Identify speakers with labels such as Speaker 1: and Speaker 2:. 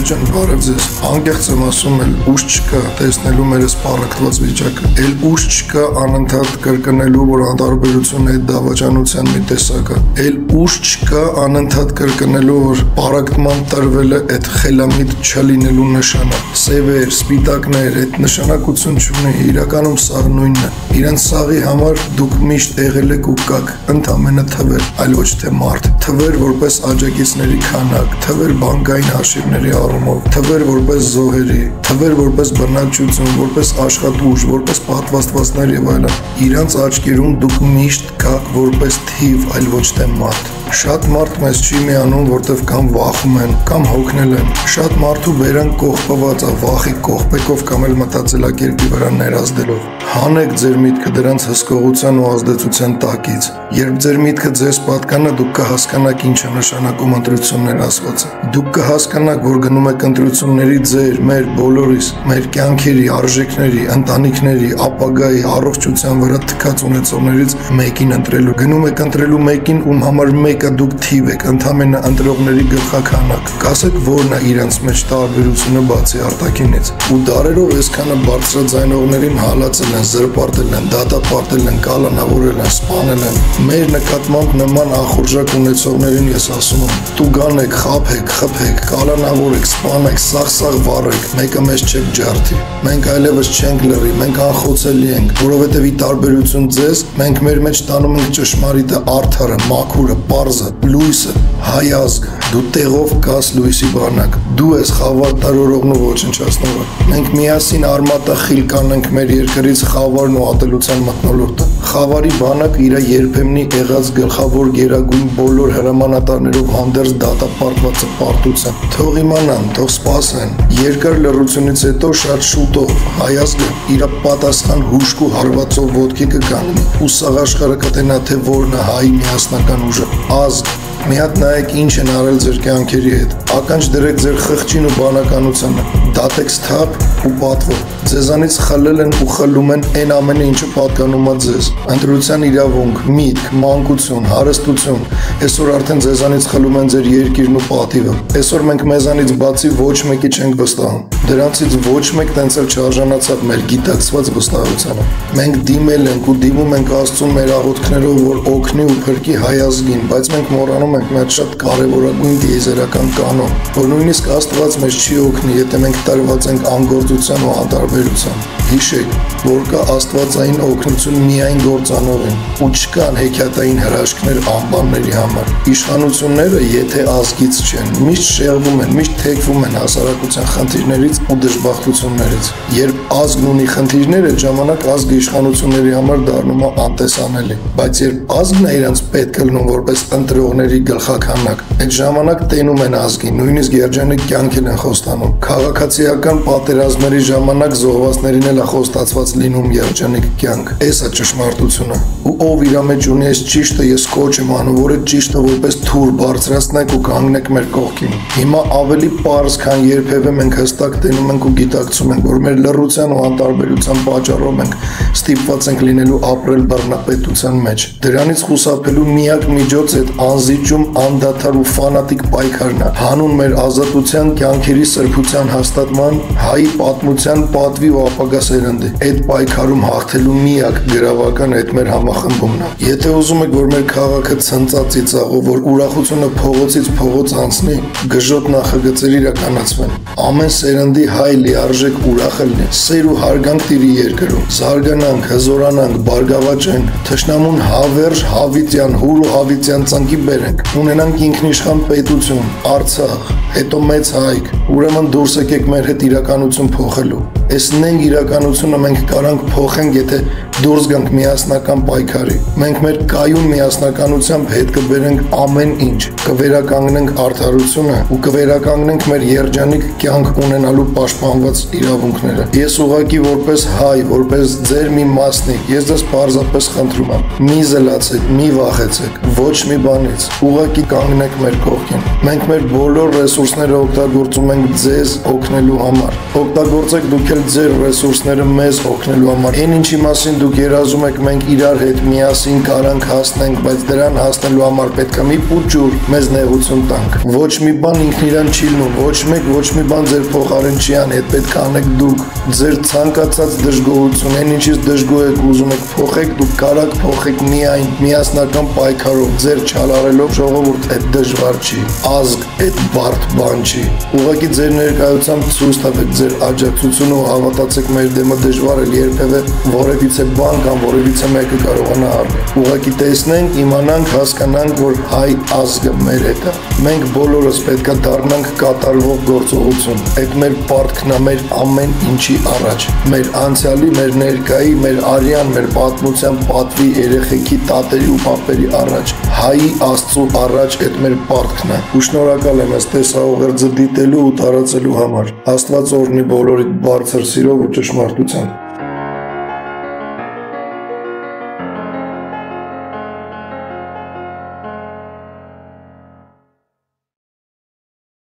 Speaker 1: ջան, բարև ձեզ։ Անկեղծ եմ ասում, էլ ուժ չկա տեսնելու մեր սպառակտված վիճակը։ Էլ ուժ չկա անընդհատ կրկնելու, որ անտարբերությունը այդ դավաճանության մի տեսակ է։ Էլ ուժ չկա անընդհատ կրկնելու, որ պարակտման տրվել է այդ խելամիտ չլինելու նշանը։ Սևեր, սպիտակներ, այդ նշանակություն չունի, իրականում սաղ նույնն է։ Իրենց սաղի համար դուք միշտ եղել եք ու կաք ընդամենը թվեր, այլ ոչ թե մարդ։ Թվեր որպես աջակիցների քանակ, թվեր բանկային հաշիվների առումով, թվեր որպես զոհերի, թվեր որպես բնակչություն, որպես աշխատուժ, որպես պատվաստվածներ եւ այլն։ Իրանց աչքերում դուք միշտ կաք որպես թիվ, այլ ոչ թե մարդ։ Շատ մարդ մեզ չի միանում, որտեվ կամ վախում են, կամ հոգնել են։ Շատ մարդու բերան կողպված է վախի կողպեկով կամ էլ մտածելակերպի վրա ներազդելով։ Հանեք ձեր միտքը դրանց հսկողության ու ազդեցության տակից։ Երբ ձեր միտքը ձեզ պատկանա, դուք կհասկանաք ինչ է նշանակում ընտրություններ ասվածը։ Դուք կհասկանաք, որ գնում եք ընտրությունների ձեր, մեր բոլորիս, մեր կյանքերի, արժեքների, ընտանիքների, ապագայի, առողջության վրա թքած ունեցողներից մեկին ընտրելու։ Գնում եք ընտրելու մեկին, ում համար մեկը դուք թիվ եք, ընդամենը ընտրողների գլխաքանակ։ Կասեք, որն է իրանց մեջ տարբերությունը բացի արտաքինից։ Ու դարերով այսքանը բարձրաձայնողներին հալածել են, զրպարտել են, դատապարտել են, կալանավորել են, սպանել են։ Մեր նկատմամբ նման ախորժակ ունեցողներին ես ասում եմ, տուգանեք, խաբեք, խփեք, կալանավորեք, սպանեք, սաղ վառեք, մեկը մեզ չեք ջարդի։ Մենք այլևս չենք լռի, մենք անխոցելի ենք, որովհետև ի տարբերություն ձեզ, մենք մեր մեջ տանում ենք ճշմարիտը, արդարը, մաքուրը, պարզը, լույսը, հայ ազգը։ Դու տեղով կաս լույսի բանակ, դու ես խավար տարորողն ու ոչնչացնողը։ Մենք միասին արմատախիլ կանենք մեր երկրից խավարն ու ատելության մթնոլորտը։ Խավարի բանակը իր երբեմնի եղած գլխավոր գերագույն բոլոր հրամանատարներով հանդերձ դատապարտված է պարտության։ Թող իմանան, թող սպասեն։ Երկար լռությունից հետո շատ շուտով հայ ազգը իր պատասխան հուշք ու հարվածով ոտքի կկանգնի ու սաղ աշխարհը կտենա, թե որն է հայի միասնական ուժը։ Ազգ, մի հատ նայեք ինչ են արել ձեր կյանքերի հետ, ականջ դրեք ձեր խղճին ու բանականությանը, դատեք սթափ ու պատվով, ձեզանից խլել են ու խլում են այն ամենը, ինչը պատկանում է ձեզ, ընտրության իրավունք, միտք, մանկություն, հարստություն, այսօր արդեն ձեզանից խլում են ձեր երկիրն ու պատիվը, այսօր մենք մեզանից բացի ոչ մեկի չենք վստահում, դրանցից ոչ մեկ տենց էլ չարժանացավ մեր գիտակցված վստահությանը, մենք դիմել ենք ու դիմում ենք Աստծուն մեր աղոթքներով, որ օգնի ու փրկի հայ ազգին, բայց մենք մոռանում ենք մեր շատ կարևորագույն դիեզերական կանոն, որ նույնիսկ Աստված մեզ չի օգնի, եթե մենք տարված ենք անգործության ու անտարբերության։ Հիշեք, որ կա աստվածային օգնություն միայն գործանողին, ու չկան հեքիաթային հրաշքներ անբանների համար։ Իշխանությունները, եթե ազգից չեն, միշտ շեղվում են, միշտ թեքվում են հասարակության խնդիրներից ու դժբախտություններից։ Երբ ազգն ունի խնդիրներ, այդ ժամանակ ազգը իշխանությունների համար դառնում է անտեսանելի։ Բայց երբ ազգն է իրենց պետք լնում որպես ընտրողների գլխաքանակ, այդ ժամանակ տենում են ազգին, նույնիսկ երջանիկ կյանք են խոստանում։ Քաղաքացիական պատերազմների ժամանակ զոհվածներին էլ խոստացված լինում երջանիկ կյանք։ Էս է ճշմարտությունը։ Ու ով իր մեջ ունի այս ճիշտը, ես կոչ եմ անում, որ այդ ճիշտը որպես թուր բարձրացնեք ու կանգնեք մեր կողքին։ Հիմա ավելի պարզ, քան երբևէ մենք հստակ տենում ենք ու գիտակցում ենք, որ մեր լռության ու անտարբերության պատճառով մենք ստիպված ենք լինելու ապրել բռնապետության մեջ։ Դրանից խուսափելու միակ միջոցը այդ անզիջում, անդադար ու ֆանատիկ պայքարն է։ Հանուն մեր ազատության, կյանքերի սրբության հաստատման, հայի պատմության, պատվի ու ապագա սերնդի։ Այդ պայքարում հաղթելու միակ գրավական այդ մեր համախմբումն է։ Եթե ուզում եք, որ մեր քաղաքը ցնծած ծիծաղով, որ ուրախությունը փողոցից փողոց անցնի, գժոտ նախագծեր իրականացվեն։ Ամեն սերնդի հայ լիարժեք ուրախ լինի, սեր ու հարգանք տիրի երկրում։ Զարգանանք, հզորանանք, բարգավաճենք, թշնամուն հավերժ, հավիտյան, հուր ու հավիտյան ծնկի բերենք, ունենանք ինքնիշխան պետություն, Արցախ, հետո մեծ հայք, ուրեմն դուրս եկեք մեր հետ իրականություն փոխելու։ Այս նենք իրականությունը մենք կարանք փոխենք, եթե դուրս գանք միասնական պայքարի։ Մենք մեր կայուն միասնականությամբ հետ կբերենք ամեն ինչ, կվերականգնենք արդարությունը ու կվերականգնենք մեր երջանիկ կյանք ունենալու պաշտպանված իրավունքները։ Ես ուղղակի որպես հայ, որպես ձեր մի մասնիկ, ես ձեզ պարզապես խնդրում եմ, մի զլացեք, մի վախեցեք, ոչ մի բանից, ուղղակի կանգնեք մեր կողքին։ Մենք մեր բոլոր ռեսուրսները օգտագործում ենք ձեզ օգնելու համար։ Օգտագործեք դուք էլ ձեր ռեսուրսները մեզ օգնելու համար։ Այն ինչի մասին դուք երազում եք, մենք իրար հետ միասին կարանք հասնենք, բայց դրան հասնելու համար պետք է մի փուճուր մեզ նեղություն տանք։ Ոչ մի բան ինքն իրան չի լինում, ոչ մի բան ձեր փոխարեն չի անի, այդ պետք է անեք դուք։ Ձեր ցանկացած դժգոհություն, այն ինչից դժգոհ եք ուզում եք փոխեք, դուք կարաք փոխեք միայն միասնական պայքարով, ձեր չալարելով, ժողովուրդ, այդ դժվար չի, ազգ այդ բարդ բան չի։ Ուղղակի ձեր ներկայությամբ ցույց տվեք ձեր աջակցությունը ու հավատացեք մեր դեմը դժվար է, երբևէ որևիցե բան կամ որևիցե մեկը կարողանա առնել։ Ուղղակի տեսնենք, իմանանք, հասկանանք, որ հայ ազգը մեր հետ է։ Մենք բոլորս պետք է դառնանք կատարվող գործողություն։ Այդ մեր պարտքն է մեր ամեն ինչի առաջ։ Մեր անցյալի, մեր ներկայի, մեր արյան, մեր պատմության պատվի, երեխեքի, տատերի ու պապերի առաջ։ Հայի Աստծու առաջ այդ մեր պարտքն է։ Ու շնորհակալ եմ այս տեսաուղերձը դիտելու ու տարածելու համար։ Աստված օրհնի բոլորիդ բարձր սիրով ու ճշմարտությամբ։